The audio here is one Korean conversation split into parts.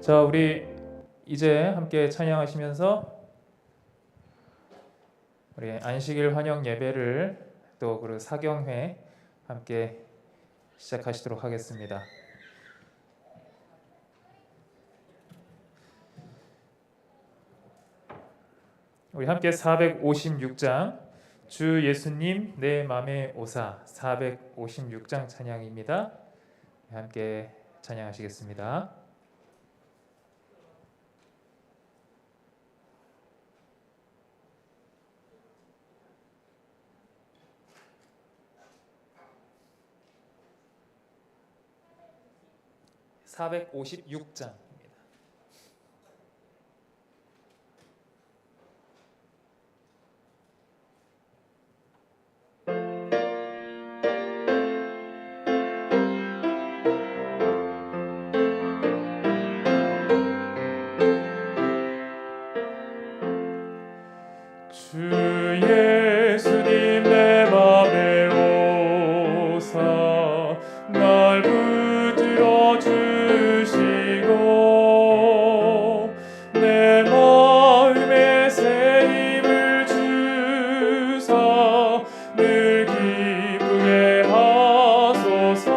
자, 우리 이제 함께 찬양하시면서 우리 안식일 환영 예배를 또 그리고 사경회 함께 시작하시도록 하겠습니다. 우리 함께 456장 주 예수님 내 맘에 오사 456장 찬양입니다. 함께 찬양하시겠습니다. (456장) 주 예수님 내 맘에 오사 날 붙들어 주시고 내 마음에 새 힘을 주사 늘 기쁘게 하소서.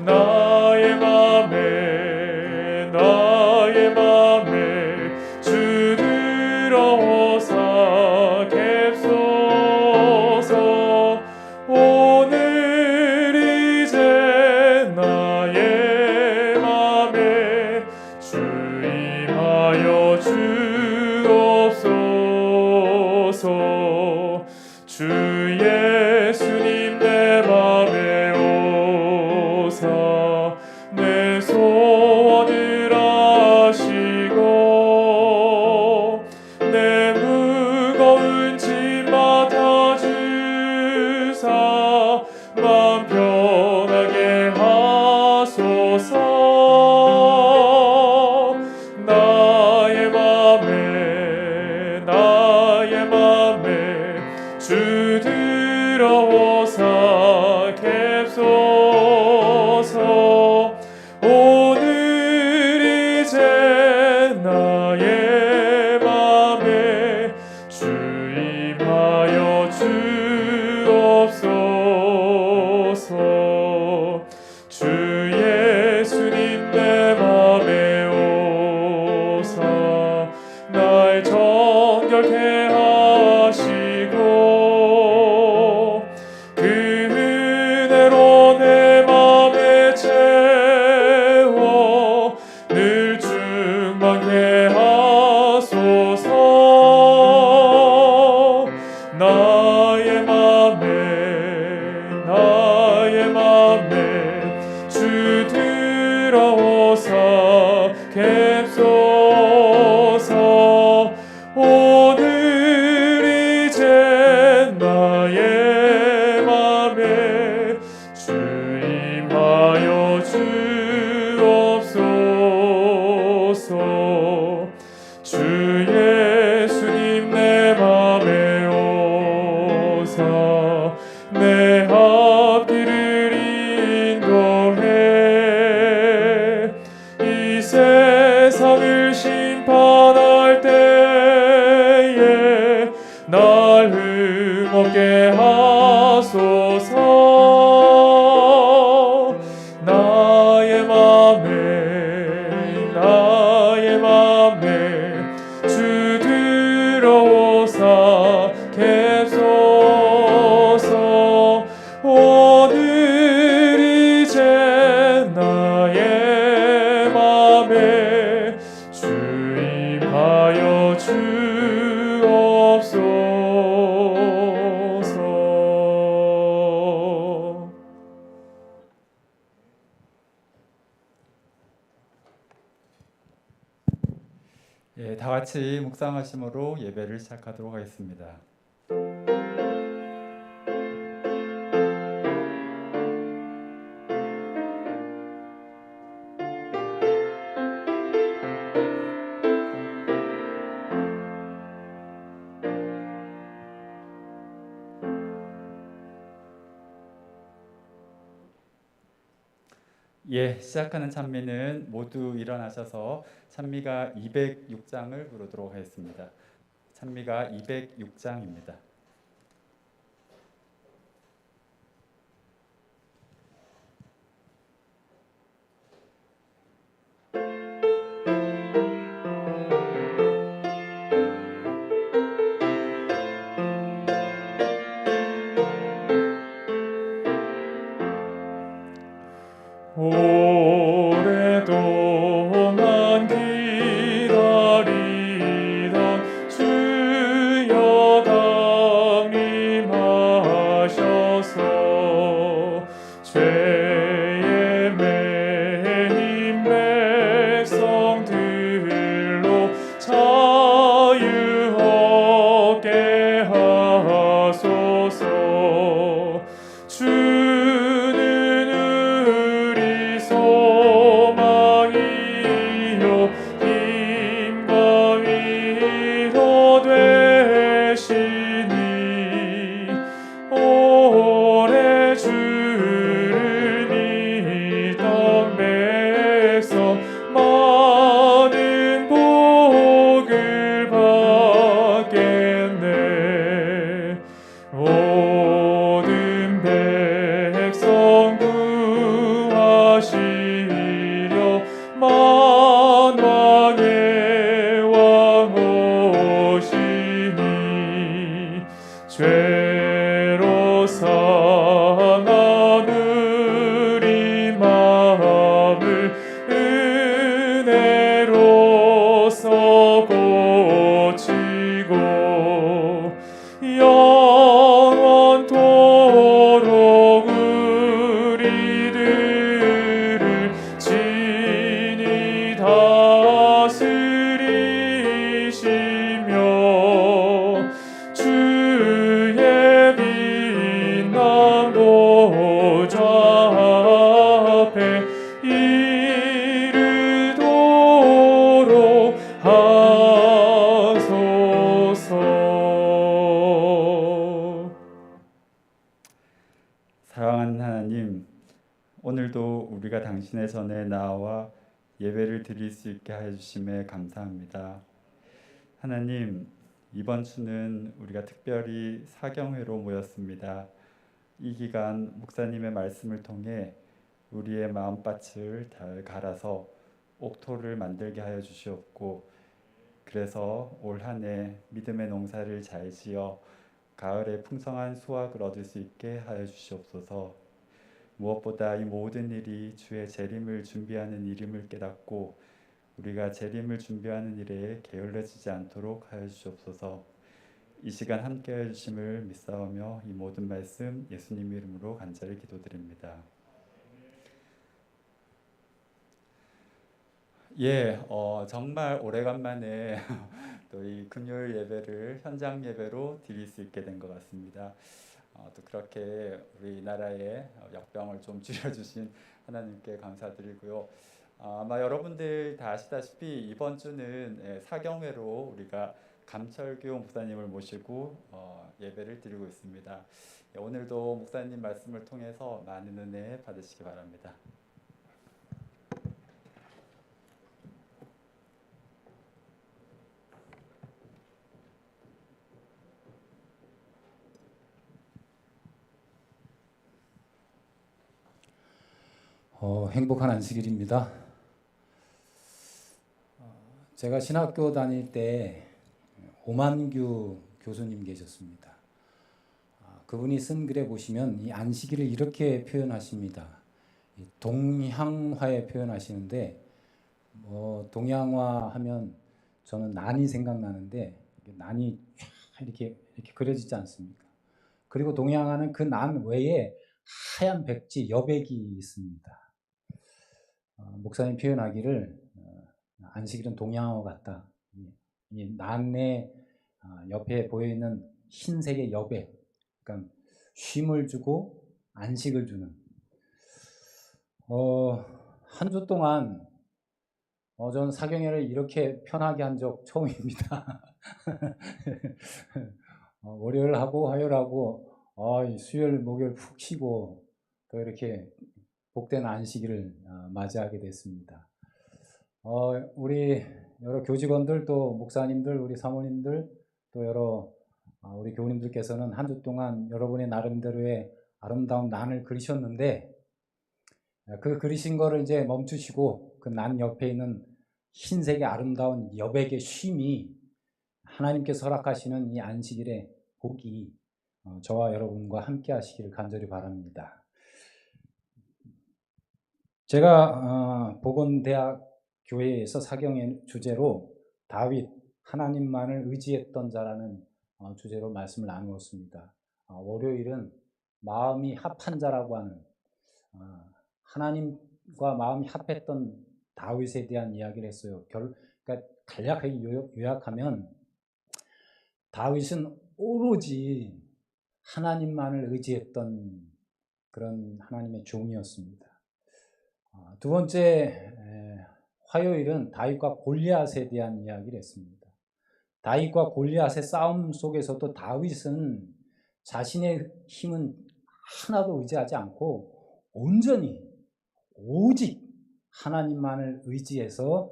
나의 맘에 주 들어오사 갭소서. 오늘 이제 나의 맘에 주 임하여 주옵소서. 주 예수님 내 맘에 오사 내 소원을 아시고 내 무거운 짐 맡아주사 마음 편하게 하소서. 나의 맘에 주 들어오사 갭소서. 오늘 이제 나의 맘에 주 임하여 주옵소서. 주 예수님 내 맘에 오사 날 정결케 하시고 그 은혜로 내 맘에 채워 늘 충만케 하소서. 나의 맘에 주 들어오사 갭소서. 오늘 이제 나의 맘에 주 임하여 주옵소서. 주 예수님 내 맘에 오사 내 앞길을 인도해 이 세상을 심판할 때에 날 흠없게 하소서. 나의 맘에 주 들어오사 갭소서. 오늘 이제 나의 맘에 주 임하여 주옵소서. 예, 다 같이 묵상하심으로 예배를 시작하도록 하겠습니다. 예, 시작하는 찬미는 모두 일어나셔서 찬미가 206장을 부르도록 하겠습니다. 찬미가 206장입니다. 오랫동안 기다리던 주여 강림하셔서 죄에 매인 백성들로 자유 얻게 하소서. 소망이요 힘과 위로 되시니 오래 주를 믿던 백성 많은 복을 받겠네. 모든 백성 구하시려 만왕의 왕 오시니 죄로 상한 우리 마음을 은혜로서 고치고 영원토록 우리들을 친히 다스리시며 주의 빛난 보좌 앞에 이르도록 하소서. 사랑하는 하나님, 오늘도 우리가 당신의 전에 나와 예배를 드릴 수 있게 하여 주심에 감사합니다. 하나님, 이번 주는 우리가 특별히 사경회로 모였습니다. 이 기간 목사님의 말씀을 통해 우리의 마음밭을 잘 갈아서 옥토를 만들게 하여 주시옵고, 그래서 올 한 해 믿음의 농사를 잘 지어 가을에 풍성한 수확을 얻을 수 있게 하여 주시옵소서. 무엇보다 이 모든 일이 주의 재림을 준비하는 일임을 깨닫고 우리가 재림을 준비하는 일에 게을러지지 않도록 하여 주시옵소서. 이 시간 함께해 주심을 믿사오며 이 모든 말씀 예수님 이름으로 간절히 기도드립니다. 정말 오래간만에 또 이 금요일 예배를 현장 예배로 드릴 수 있게 된 것 같습니다. 또 그렇게 우리나라의 역병을 좀 줄여주신 하나님께 감사드리고요. 아마 여러분들 다 아시다시피 이번 주는 사경회로 우리가 감철규 목사님을 모시고 예배를 드리고 있습니다. 오늘도 목사님 말씀을 통해서 많은 은혜 받으시기 바랍니다. 행복한 안식일입니다. 제가 신학교 다닐 때 오만규 교수님 계셨습니다. 그분이 쓴 글에 보시면 이 안식일을 이렇게 표현하십니다. 동향화에 표현하시는데 동양화 하면 저는 난이 생각나는데 난이 이렇게 그려지지 않습니까? 그리고 동양화는 그 난 외에 하얀 백지 여백이 있습니다. 목사님 표현하기를 안식일은 동양화 같다. 이 난의 옆에 보여있는 흰색의 여백, 그러니까 쉼을 주고 안식을 주는. 한 주 동안 저는 사경회를 이렇게 편하게 한 적 처음입니다. 월요일하고 화요일하고 수요일 목요일 푹 쉬고 또 이렇게 복된 안식일을 맞이하게 됐습니다. 우리 여러 교직원들 또 목사님들 우리 사모님들 또 여러 우리 교우님들께서는 한 주 동안 여러분의 나름대로의 아름다운 난을 그리셨는데 그 그리신 거를 이제 멈추시고 그 난 옆에 있는 흰색의 아름다운 여백의 쉼이 하나님께서 허락하시는 이 안식일의 복이 저와 여러분과 함께 하시기를 간절히 바랍니다. 제가 복원대학 교회에서 사경의 주제로 다윗 하나님만을 의지했던 자라는 주제로 말씀을 나누었습니다. 월요일은 마음이 합한 자라고 하는 하나님과 마음이 합했던 다윗에 대한 이야기를 했어요. 그러니까 간략하게 요약하면 다윗은 오로지 하나님만을 의지했던 그런 하나님의 종이었습니다. 두 번째 화요일은 다윗과 골리앗에 대한 이야기를 했습니다. 다윗과 골리앗의 싸움 속에서도 다윗은 자신의 힘은 하나도 의지하지 않고 온전히 오직 하나님만을 의지해서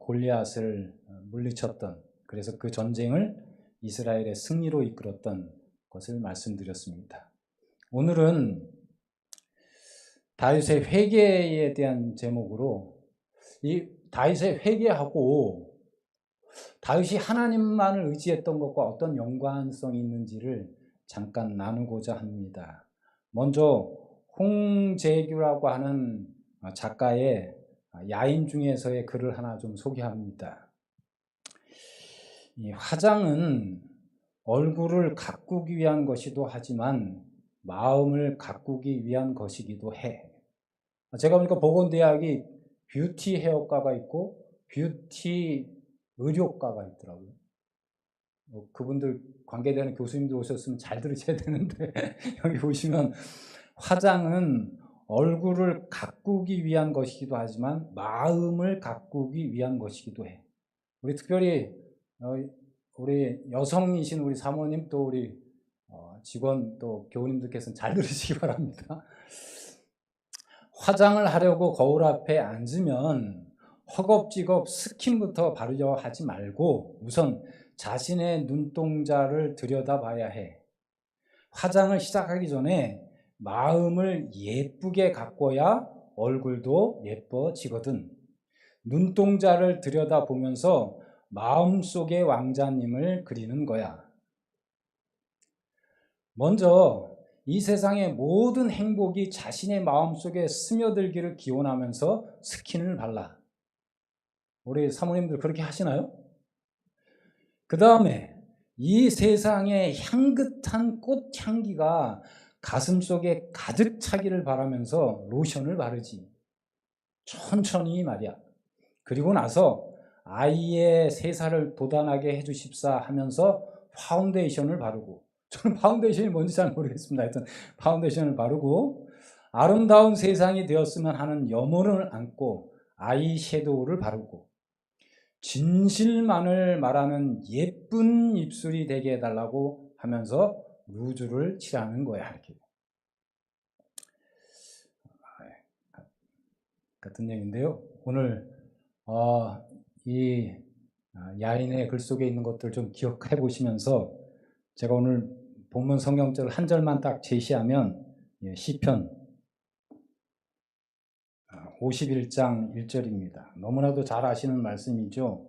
골리앗을 물리쳤던, 그래서 그 전쟁을 이스라엘의 승리로 이끌었던 것을 말씀드렸습니다. 오늘은 다윗의 회개에 대한 제목으로 이 다윗의 회개하고 다윗이 하나님만을 의지했던 것과 어떤 연관성이 있는지를 잠깐 나누고자 합니다. 먼저 홍재규라고 하는 작가의 야인 중에서의 글을 하나 좀 소개합니다. 이 화장은 얼굴을 가꾸기 위한 것이기도 하지만 마음을 가꾸기 위한 것이기도 해. 제가 보니까 보건대학이 뷰티 헤어과가 있고 뷰티 의료과가 있더라고요. 그분들 관계되는 교수님들 오셨으면 잘 들으셔야 되는데 여기 보시면 화장은 얼굴을 가꾸기 위한 것이기도 하지만 마음을 가꾸기 위한 것이기도 해. 우리 특별히 우리 여성이신 우리 사모님 또 우리 직원 또 교우님들께서는 잘 들으시기 바랍니다. 화장을 하려고 거울 앞에 앉으면 허겁지겁 스킨부터 바르려 하지 말고 우선 자신의 눈동자를 들여다봐야 해. 화장을 시작하기 전에 마음을 예쁘게 가꿔야 얼굴도 예뻐지거든. 눈동자를 들여다보면서 마음속의 왕자님을 그리는 거야. 먼저 이 세상의 모든 행복이 자신의 마음속에 스며들기를 기원하면서 스킨을 발라. 우리 사모님들 그렇게 하시나요? 그 다음에 이 세상의 향긋한 꽃향기가 가슴속에 가득 차기를 바라면서 로션을 바르지. 천천히 말이야. 그리고 나서 아이의 세살을 돋아나게 해주십사 하면서 파운데이션을 바르고, 저는 파운데이션이 뭔지 잘 모르겠습니다. 하여튼 파운데이션을 바르고 아름다운 세상이 되었으면 하는 염원을 안고 아이 섀도우를 바르고 진실만을 말하는 예쁜 입술이 되게 해달라고 하면서 루즈를 칠하는 거야. 이렇게. 같은 얘기인데요. 오늘 이 야인의 글 속에 있는 것들 좀 기억해 보시면서 제가 오늘 본문 성경절 한 절만 딱 제시하면 시편 51장 1절입니다. 너무나도 잘 아시는 말씀이죠.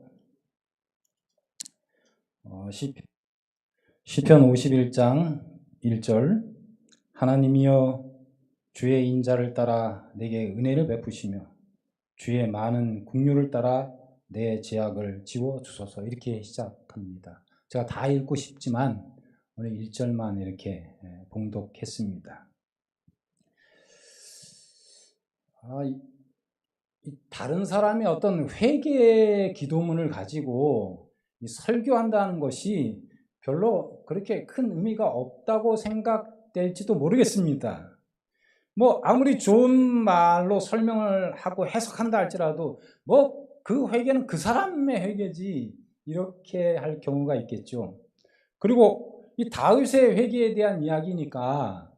시편 51장 1절 하나님이여 주의 인자를 따라 내게 은혜를 베푸시며 주의 많은 긍휼을 따라 내 죄악을 지워 주소서. 이렇게 시작합니다. 제가 다 읽고 싶지만 오늘 1절만 이렇게 봉독했습니다. 다른 사람이 어떤 회개의 기도문을 가지고 설교한다는 것이 별로 그렇게 큰 의미가 없다고 생각될지도 모르겠습니다. 뭐 아무리 좋은 말로 설명을 하고 해석한다 할지라도 뭐 그 회개는 그 사람의 회개지 이렇게 할 경우가 있겠죠. 그리고 이 다윗의 회개에 대한 이야기니까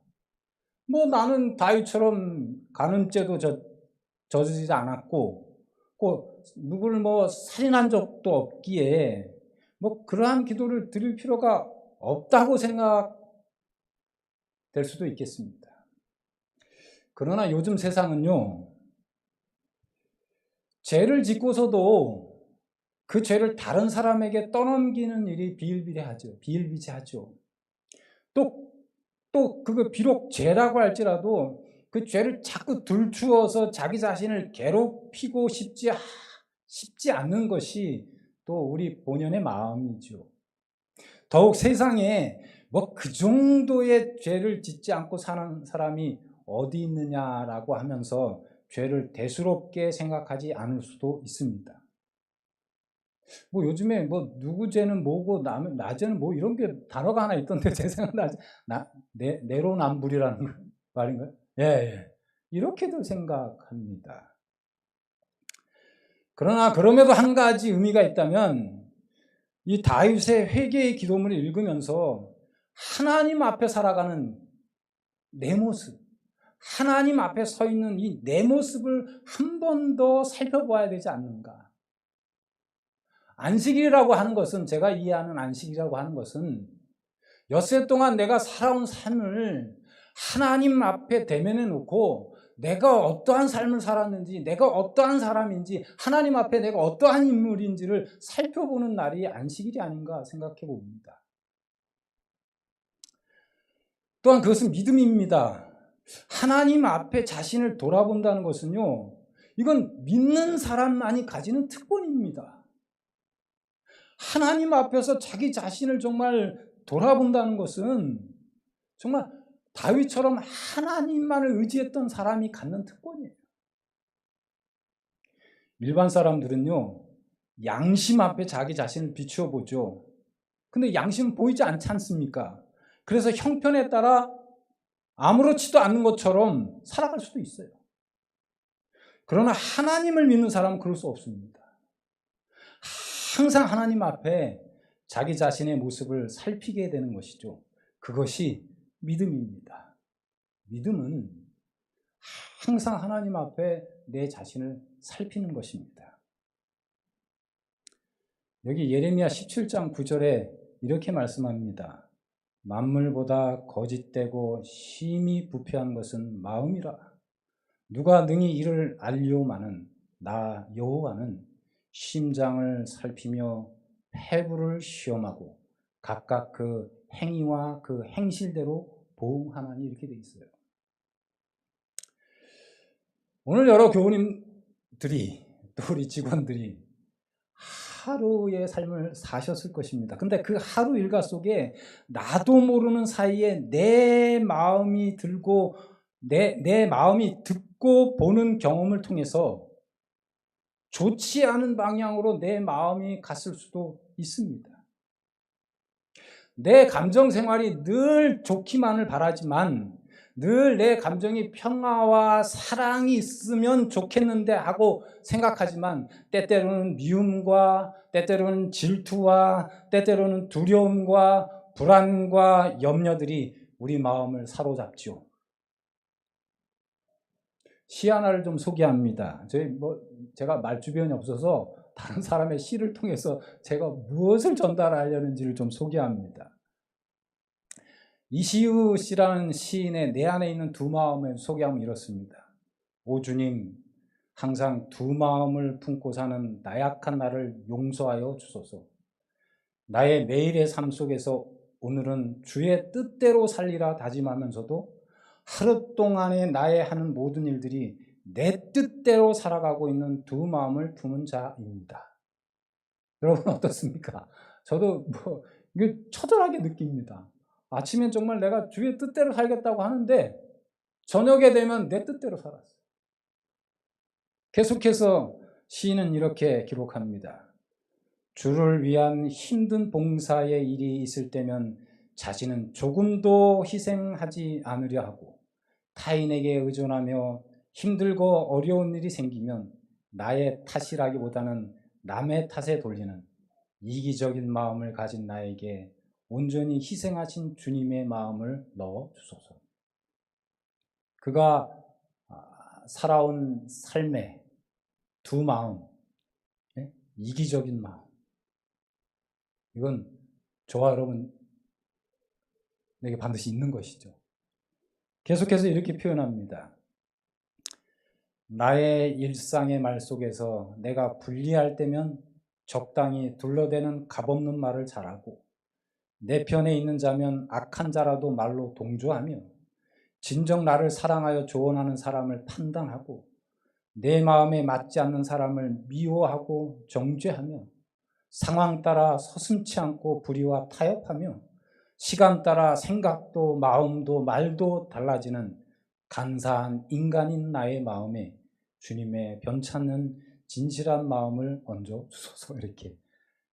뭐 나는 다윗처럼 간음죄도 저지르지 않았고, 누구를 살인한 적도 없기에 그러한 기도를 드릴 필요가 없다고 생각될 수도 있겠습니다. 그러나 요즘 세상은요, 죄를 짓고서도 그 죄를 다른 사람에게 떠넘기는 일이 비일비재하죠. 또 그거 비록 죄라고 할지라도 그 죄를 자꾸 들추어서 자기 자신을 괴롭히고 싶지 않는 것이 또 우리 본연의 마음이죠. 더욱 세상에 그 정도의 죄를 짓지 않고 사는 사람이 어디 있느냐라고 하면서 죄를 대수롭게 생각하지 않을 수도 있습니다. 요즘에 누구 죄는 뭐고 나 죄는 이런 게 단어가 하나 있던데 제 생각나지. 내로남불이라는 말인가요? 예. 이렇게도 생각합니다. 그러나 그럼에도 한 가지 의미가 있다면 이 다윗의 회개의 기도문을 읽으면서 하나님 앞에 살아가는 내 모습, 하나님 앞에 서 있는 이 내 모습을 한 번 더 살펴봐야 되지 않는가. 안식이라고 하는 것은, 제가 이해하는 안식이라고 하는 것은 엿새 동안 내가 살아온 삶을 하나님 앞에 대면해 놓고 내가 어떠한 삶을 살았는지, 내가 어떠한 사람인지, 하나님 앞에 내가 어떠한 인물인지를 살펴보는 날이 안식일이 아닌가 생각해 봅니다. 또한 그것은 믿음입니다. 하나님 앞에 자신을 돌아본다는 것은요, 이건 믿는 사람만이 가지는 특권입니다. 하나님 앞에서 자기 자신을 정말 돌아본다는 것은 정말 다윗처럼 하나님만을 의지했던 사람이 갖는 특권이에요. 일반 사람들은요, 양심 앞에 자기 자신을 비추어 보죠. 근데 양심은 보이지 않지 않습니까? 그래서 형편에 따라 아무렇지도 않는 것처럼 살아갈 수도 있어요. 그러나 하나님을 믿는 사람은 그럴 수 없습니다. 항상 하나님 앞에 자기 자신의 모습을 살피게 되는 것이죠. 그것이 믿음입니다. 믿음은 항상 하나님 앞에 내 자신을 살피는 것입니다. 여기 예레미야 17장 9절에 이렇게 말씀합니다. 만물보다 거짓되고 심히 부패한 것은 마음이라. 누가 능히 이를 알리오마는 나 여호와는 심장을 살피며 폐부를 시험하고 각각 그 행위와 그 행실대로 보응하나니, 이렇게 돼 있어요. 오늘 여러 교우님들이, 또 우리 직원들이 하루의 삶을 사셨을 것입니다. 근데 그 하루 일과 속에 나도 모르는 사이에 내 마음이 들고 내 마음이 듣고 보는 경험을 통해서 좋지 않은 방향으로 내 마음이 갔을 수도 있습니다. 내 감정 생활이 늘 좋기만을 바라지만, 늘 내 감정이 평화와 사랑이 있으면 좋겠는데 하고 생각하지만, 때때로는 미움과, 때때로는 질투와, 때때로는 두려움과 불안과 염려들이 우리 마음을 사로잡죠. 시 하나를 좀 소개합니다. 제가 말주변이 없어서 다른 사람의 시를 통해서 제가 무엇을 전달하려는지를 좀 소개합니다. 이시우 씨라는 시인의 내 안에 있는 두 마음을 소개하면 이렇습니다. 오 주님, 항상 두 마음을 품고 사는 나약한 나를 용서하여 주소서. 나의 매일의 삶 속에서 오늘은 주의 뜻대로 살리라 다짐하면서도 하루 동안에 나의 하는 모든 일들이 내 뜻대로 살아가고 있는 두 마음을 품은 자입니다. 여러분 어떻습니까? 저도 이게 처절하게 느낍니다. 아침엔 정말 내가 주의 뜻대로 살겠다고 하는데 저녁에 되면 내 뜻대로 살았어요. 계속해서 시인은 이렇게 기록합니다. 주를 위한 힘든 봉사의 일이 있을 때면 자신은 조금도 희생하지 않으려 하고, 타인에게 의존하며 힘들고 어려운 일이 생기면 나의 탓이라기보다는 남의 탓에 돌리는 이기적인 마음을 가진 나에게 온전히 희생하신 주님의 마음을 넣어 주소서. 그가 살아온 삶의 두 마음, 예? 이기적인 마음. 이건 저와 여러분에게 반드시 있는 것이죠. 계속해서 이렇게 표현합니다. 나의 일상의 말 속에서 내가 불리할 때면 적당히 둘러대는 값없는 말을 잘하고, 내 편에 있는 자면 악한 자라도 말로 동조하며, 진정 나를 사랑하여 조언하는 사람을 판단하고, 내 마음에 맞지 않는 사람을 미워하고 정죄하며, 상황 따라 서슴지 않고 불의와 타협하며, 시간 따라 생각도 마음도 말도 달라지는 간사한 인간인 나의 마음에 주님의 변찮는 진실한 마음을 얹어 주소서. 이렇게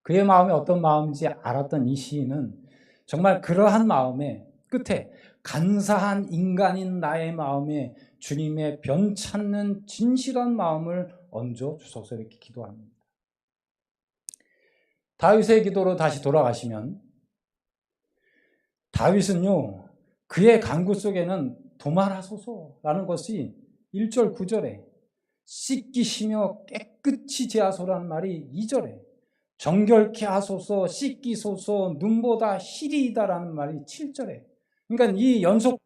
그의 마음이 어떤 마음인지 알았던 이 시인은 정말 그러한 마음의 끝에 간사한 인간인 나의 마음에 주님의 변찮는 진실한 마음을 얹어 주소서 이렇게 기도합니다. 다윗의 기도로 다시 돌아가시면, 다윗은요 그의 간구 속에는 도말하소서라는 것이 1절 9절에, 씻기시며 깨끗이 제하소라는 말이 2절에, 정결케 하소서 씻기소서 눈보다 희리이다라는 말이 7절에, 그러니까 이 연속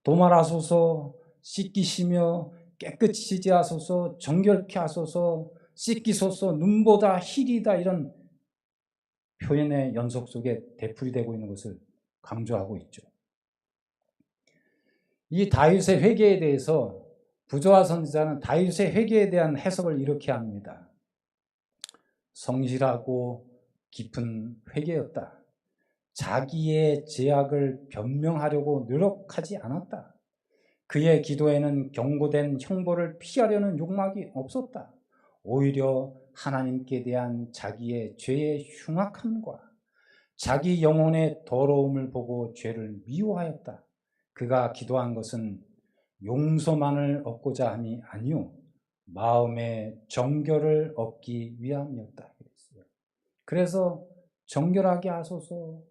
도말하소서, 씻기시며 깨끗이 제하소서, 정결케 하소서, 씻기소서 눈보다 희리이다, 이런 표현의 연속 속에 되풀이되고 있는 것을 강조하고 있죠. 이 다윗의 회개에 대해서 부조화 선지자는 다윗의 회개에 대한 해석을 이렇게 합니다. 성실하고 깊은 회개였다. 자기의 죄악을 변명하려고 노력하지 않았다. 그의 기도에는 경고된 형벌을 피하려는 욕망이 없었다. 오히려 하나님께 대한 자기의 죄의 흉악함과 자기 영혼의 더러움을 보고 죄를 미워하였다. 그가 기도한 것은 용서만을 얻고자 함이 아니요 마음의 정결을 얻기 위함이었다. 그래서 정결하게 하소서,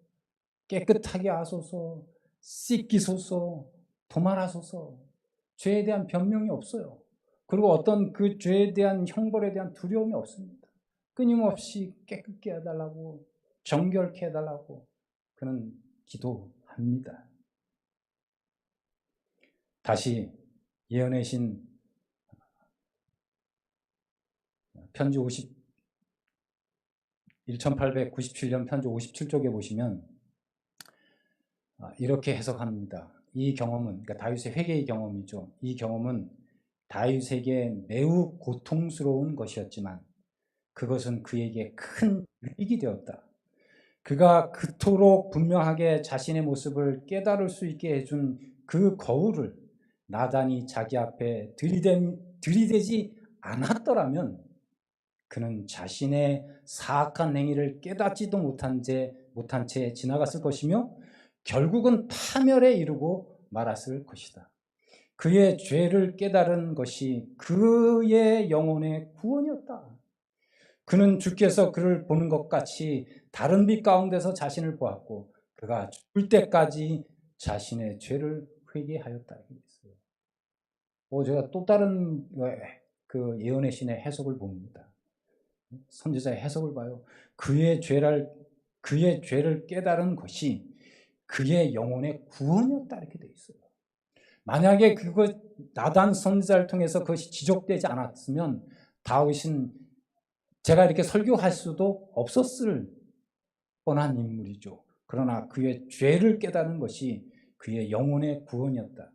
깨끗하게 하소서, 씻기소서, 도말하소서. 죄에 대한 변명이 없어요. 그리고 어떤 그 죄에 대한 형벌에 대한 두려움이 없습니다. 끊임없이 깨끗게 해달라고, 정결케 해달라고 그는 기도합니다. 다시 예언의 신 편지 1897년 편지 57쪽에 보시면 이렇게 해석합니다. 이 경험은, 그러니까 다윗의 회개의 경험이죠. 이 경험은 다윗에게 매우 고통스러운 것이었지만 그것은 그에게 큰 유익이 되었다. 그가 그토록 분명하게 자신의 모습을 깨달을 수 있게 해준 그 거울을 나단이 자기 앞에 들이대지 않았더라면 그는 자신의 사악한 행위를 깨닫지도 못한 채 지나갔을 것이며 결국은 파멸에 이르고 말았을 것이다. 그의 죄를 깨달은 것이 그의 영혼의 구원이었다. 그는 주께서 그를 보는 것 같이 다른 빛 가운데서 자신을 보았고 그가 죽을 때까지 자신의 죄를 회개하였다. 제가 또 다른 그 예언의 신의 해석을 봅니다. 선지자의 해석을 봐요. 그의 죄를 깨달은 것이 그의 영혼의 구원이었다. 이렇게 돼 있어요. 만약에 나단 선지자를 통해서 그것이 지적되지 않았으면 다윗은 제가 이렇게 설교할 수도 없었을 뻔한 인물이죠. 그러나 그의 죄를 깨달은 것이 그의 영혼의 구원이었다.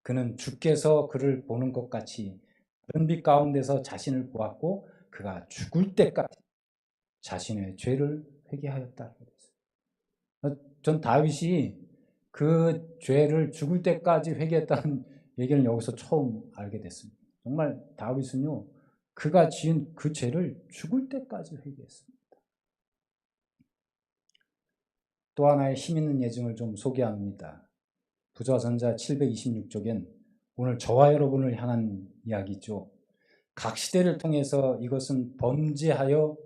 그는 주께서 그를 보는 것 같이 다른 빛 가운데서 자신을 보았고 그가 죽을 때까지 자신의 죄를 회개하였다. 전 다윗이 그 죄를 죽을 때까지 회개했다는 얘기를 여기서 처음 알게 됐습니다. 정말 다윗은요, 그가 지은 그 죄를 죽을 때까지 회개했습니다. 또 하나의 힘있는 예증을 좀 소개합니다. 부조화 선지자 726쪽엔 오늘 저와 여러분을 향한 이야기죠. 각 시대를 통해서 이것은 범죄하여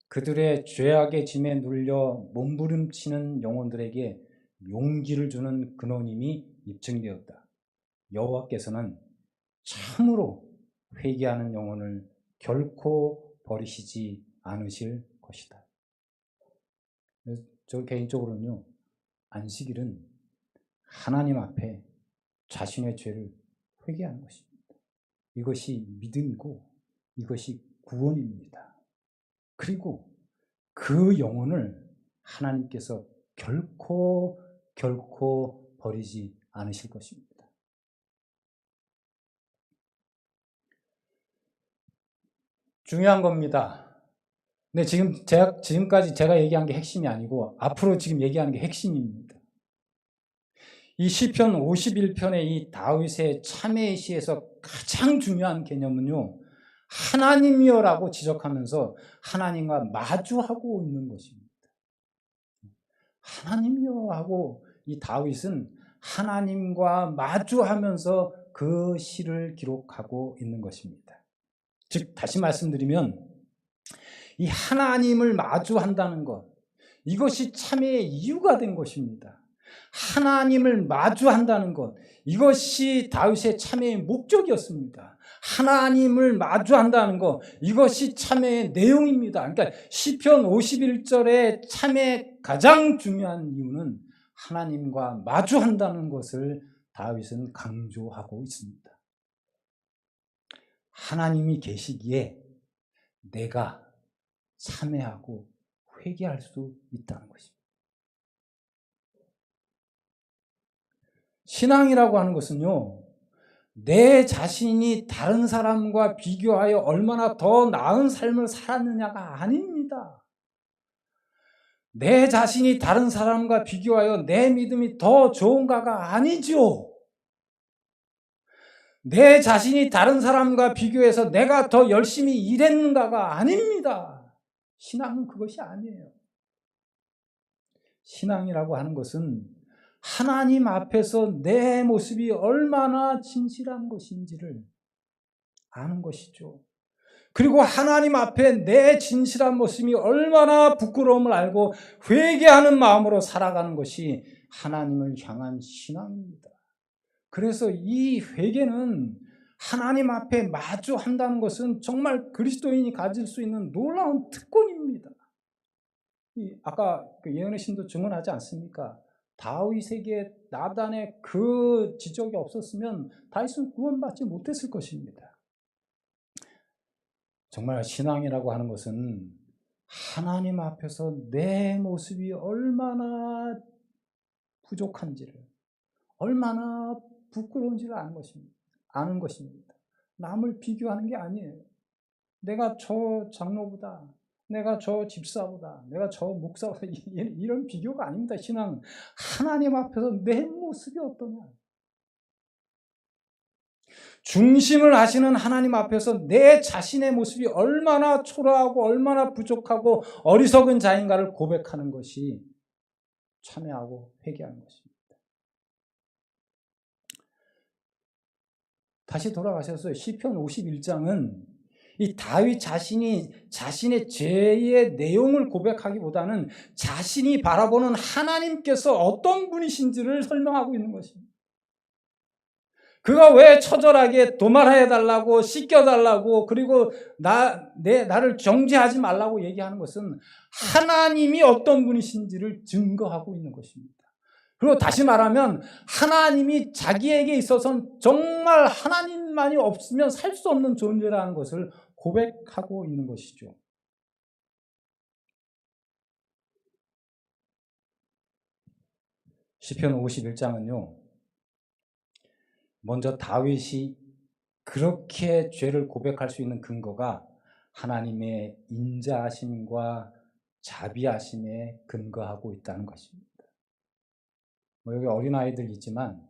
그들의 죄악의 짐에 눌려 몸부림치는 영혼들에게 용기를 주는 근원임이 입증되었다. 여호와께서는 참으로 회개하는 영혼을 결코 버리시지 않으실 것이다. 저 개인적으로는요, 안식일은 하나님 앞에 자신의 죄를 회개하는 것입니다. 이것이 믿음이고 이것이 구원입니다. 그리고 그 영혼을 하나님께서 결코 버리지 않으실 것입니다. 중요한 겁니다. 네, 지금까지 제가 얘기한 게 핵심이 아니고 앞으로 지금 얘기하는 게 핵심입니다. 이 시편 51편의 이 다윗의 참회의 시에서 가장 중요한 개념은요, 하나님이여라고 지적하면서 하나님과 마주하고 있는 것입니다. 하나님이여 하고 이 다윗은 하나님과 마주하면서 그 시를 기록하고 있는 것입니다. 즉 다시 말씀드리면 이 하나님을 마주한다는 것, 이것이 참회의 이유가 된 것입니다. 하나님을 마주한다는 것, 이것이 다윗의 참회의 목적이었습니다. 하나님을 마주한다는 것, 이것이 참회의 내용입니다. 그러니까 시편 51절의 참회의 가장 중요한 이유는 하나님과 마주한다는 것을 다윗은 강조하고 있습니다. 하나님이 계시기에 내가 참회하고 회개할 수 있다는 것입니다. 신앙이라고 하는 것은요, 내 자신이 다른 사람과 비교하여 얼마나 더 나은 삶을 살았느냐가 아닙니다. 내 자신이 다른 사람과 비교하여 내 믿음이 더 좋은가가 아니죠. 내 자신이 다른 사람과 비교해서 내가 더 열심히 일했는가가 아닙니다. 신앙은 그것이 아니에요. 신앙이라고 하는 것은 하나님 앞에서 내 모습이 얼마나 진실한 것인지를 아는 것이죠. 그리고 하나님 앞에 내 진실한 모습이 얼마나 부끄러움을 알고 회개하는 마음으로 살아가는 것이 하나님을 향한 신앙입니다. 그래서 이 회개는 하나님 앞에 마주한다는 것은 정말 그리스도인이 가질 수 있는 놀라운 특권입니다. 아까 예언의 신도 증언하지 않습니까? 다윗에게 나단의 그 지적이 없었으면 다윗은 구원받지 못했을 것입니다. 정말 신앙이라고 하는 것은 하나님 앞에서 내 모습이 얼마나 부족한지를, 얼마나 부끄러운지를 아는 것입니다. 남을 비교하는 게 아니에요. 내가 저 장로보다, 내가 저 집사보다, 내가 저 목사보다, 이런 비교가 아닙니다. 신앙은 하나님 앞에서 내 모습이 어떠냐, 중심을 하시는 하나님 앞에서 내 자신의 모습이 얼마나 초라하고 얼마나 부족하고 어리석은 자인가를 고백하는 것이 참회하고 회개하는 것입니다. 다시 돌아가셔서 시편 51장은 이 다윗 자신이 자신의 죄의 내용을 고백하기보다는 자신이 바라보는 하나님께서 어떤 분이신지를 설명하고 있는 것입니다. 그가 왜 처절하게 도말해달라고, 씻겨달라고, 그리고 나를 정죄하지 말라고 얘기하는 것은 하나님이 어떤 분이신지를 증거하고 있는 것입니다. 그리고 다시 말하면 하나님이 자기에게 있어서는 정말 하나님만이 없으면 살 수 없는 존재라는 것을 고백하고 있는 것이죠. 시편 51장은요, 먼저 다윗이 그렇게 죄를 고백할 수 있는 근거가 하나님의 인자하심과 자비하심에 근거하고 있다는 것입니다. 여기 어린아이들 있지만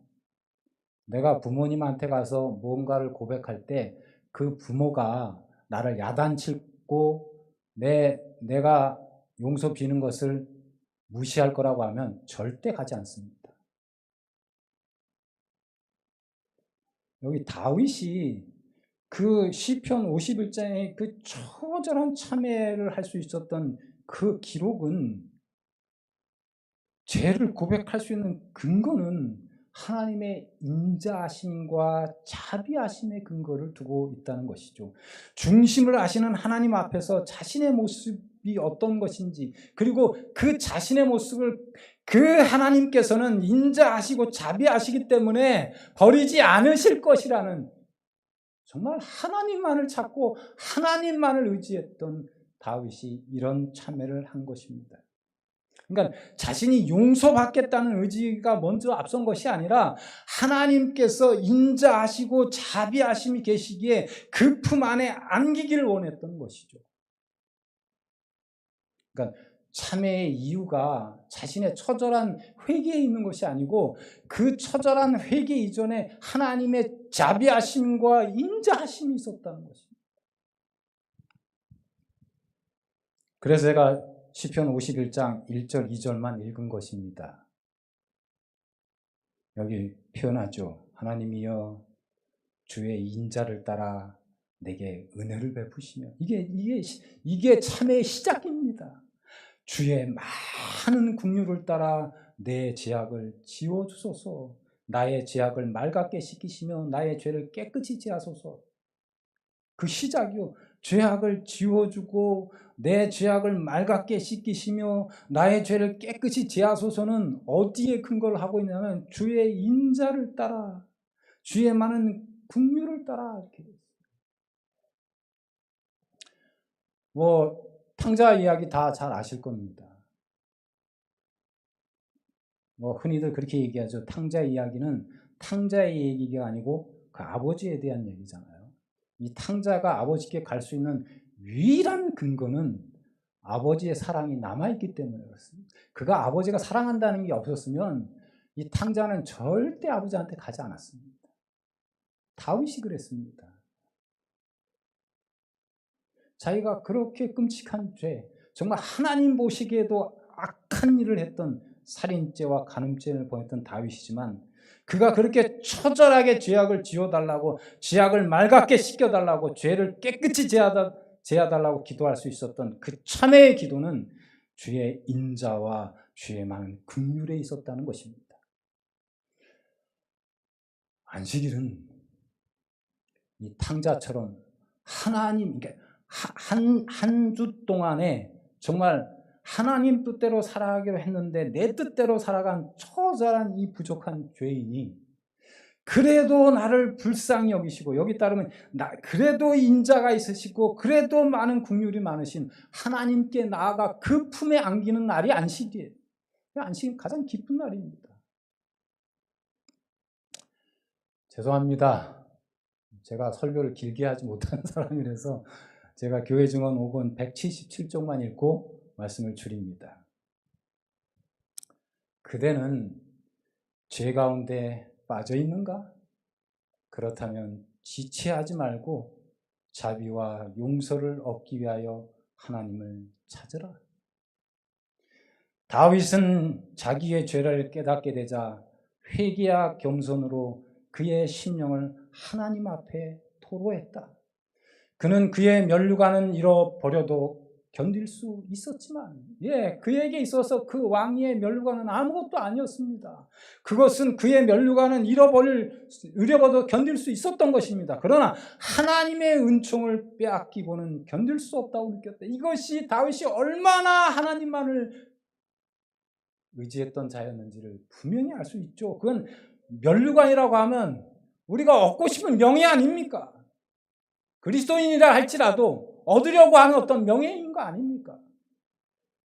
내가 부모님한테 가서 뭔가를 고백할 때 그 부모가 나를 야단치고 내가 용서 비는 것을 무시할 거라고 하면 절대 가지 않습니다. 여기 다윗이 그 시편 51장의 그 처절한 참회를 할 수 있었던 그 기록은, 죄를 고백할 수 있는 근거는 하나님의 인자하심과 자비하심의 근거를 두고 있다는 것이죠. 중심을 아시는 하나님 앞에서 자신의 모습이 어떤 것인지, 그리고 그 자신의 모습을 그 하나님께서는 인자하시고 자비하시기 때문에 버리지 않으실 것이라는, 정말 하나님만을 찾고 하나님만을 의지했던 다윗이 이런 참회를 한 것입니다. 그러니까 자신이 용서받겠다는 의지가 먼저 앞선 것이 아니라 하나님께서 인자하시고 자비하심이 계시기에 그 품 안에 안기기를 원했던 것이죠. 그러니까 참회의 이유가 자신의 처절한 회개에 있는 것이 아니고 그 처절한 회개 이전에 하나님의 자비하심과 인자하심이 있었다는 것입니다. 그래서 제가 시편 51장 1절 2절만 읽은 것입니다. 여기 표현하죠. 하나님이여 주의 인자를 따라 내게 은혜를 베푸시며, 이게 참회의 시작입니다. 주의 많은 긍휼을 따라 내 죄악을 지워주소서. 나의 죄악을 맑게 씻기시며 나의 죄를 깨끗이 지하소서. 그 시작이요. 죄악을 지워주고 내 죄악을 맑게 씻기시며 나의 죄를 깨끗이 지하소서는 어디에 근거를 하고 있냐면 주의 인자를 따라, 주의 많은 긍휼을 따라 이렇게 됐어요. 탕자 이야기 다 잘 아실 겁니다. 흔히들 그렇게 얘기하죠. 탕자 이야기는 탕자의 얘기가 아니고 그 아버지에 대한 얘기잖아요. 이 탕자가 아버지께 갈 수 있는 유일한 근거는 아버지의 사랑이 남아있기 때문에 그렇습니다. 그가 아버지가 사랑한다는 게 없었으면 이 탕자는 절대 아버지한테 가지 않았습니다. 다윗이 그랬습니다. 자기가 그렇게 끔찍한 죄, 정말 하나님 보시기에도 악한 일을 했던 살인죄와 간음죄를 범했던 다윗이지만 그가 그렇게 처절하게 죄악을 지워달라고, 죄악을 맑게 씻겨달라고, 죄를 깨끗이 제하달라고 기도할 수 있었던 그 참회의 기도는 주의 인자와 주의 많은 긍휼에 있었다는 것입니다. 안식일은 이 탕자처럼 하나님, 한 주 동안에 정말 하나님 뜻대로 살아가기로 했는데 내 뜻대로 살아간 처절한 이 부족한 죄인이 그래도 나를 불쌍히 여기시고, 여기 따르면 그래도 인자가 있으시고 그래도 많은 긍휼이 많으신 하나님께 나아가 그 품에 안기는 날이 안식이에요. 안식은 가장 기쁜 날입니다. 죄송합니다. 제가 설교를 길게 하지 못하는 사람이라서 제가 교회 증언 5권 177쪽만 읽고 말씀을 줄입니다. 그대는 죄 가운데 빠져 있는가? 그렇다면 지체하지 말고 자비와 용서를 얻기 위하여 하나님을 찾으라. 다윗은 자기의 죄를 깨닫게 되자 회개와 겸손으로 그의 심령을 하나님 앞에 토로했다. 그는 그의 면류관은 잃어버려도 견딜 수 있었지만, 그에게 있어서 그 왕위의 면류관은 아무것도 아니었습니다. 그것은 그의 면류관은 잃어버려도 견딜 수 있었던 것입니다. 그러나 하나님의 은총을 빼앗기고는 견딜 수 없다고 느꼈다. 이것이 다윗이 얼마나 하나님만을 의지했던 자였는지를 분명히 알 수 있죠. 그건 면류관이라고 하면 우리가 얻고 싶은 명예 아닙니까? 그리스도인이라 할지라도 얻으려고 하는 어떤 명예인 거 아닙니까?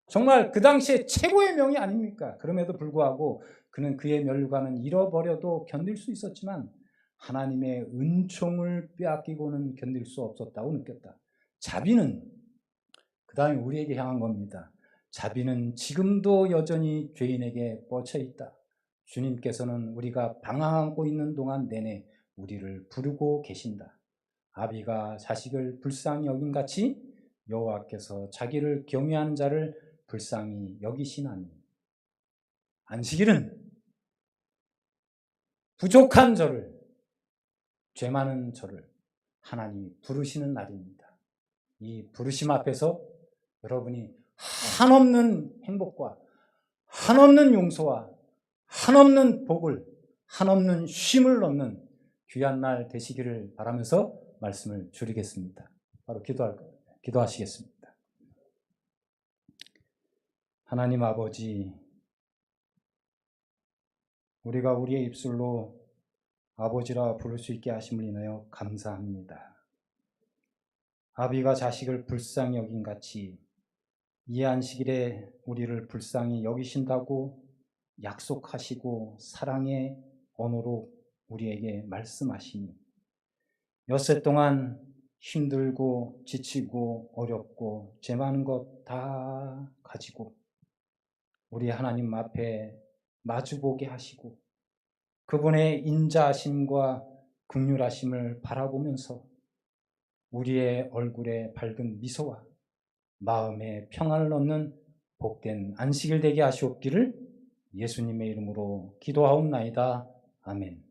정말 그 당시에 최고의 명예 아닙니까? 그럼에도 불구하고 그는 그의 면류관은 잃어버려도 견딜 수 있었지만 하나님의 은총을 빼앗기고는 견딜 수 없었다고 느꼈다. 자비는 그 다음에 우리에게 향한 겁니다. 자비는 지금도 여전히 죄인에게 뻗쳐 있다. 주님께서는 우리가 방황하고 있는 동안 내내 우리를 부르고 계신다. 아비가 자식을 불쌍히 여김같이 여호와께서 자기를 경외하는 자를 불쌍히 여기시나니. 안식일은 부족한 저를, 죄 많은 저를 하나님이 부르시는 날입니다. 이 부르심 앞에서 여러분이 한없는 행복과 한없는 용서와 한없는 복을 한없는 쉼을 얻는 귀한 날 되시기를 바라면서 말씀을 줄이겠습니다. 바로 기도하시겠습니다. 하나님 아버지, 우리가 우리의 입술로 아버지라 부를 수 있게 하심을 인하여 감사합니다. 아비가 자식을 불쌍히 여긴 같이 이 안식일에 우리를 불쌍히 여기신다고 약속하시고 사랑의 언어로 우리에게 말씀하시니 엿새 동안 힘들고 지치고 어렵고 죄 많은 것 다 가지고 우리 하나님 앞에 마주보게 하시고 그분의 인자하심과 긍휼하심을 바라보면서 우리의 얼굴에 밝은 미소와 마음에 평안을 얻는 복된 안식일 되게 하시옵기를 예수님의 이름으로 기도하옵나이다. 아멘.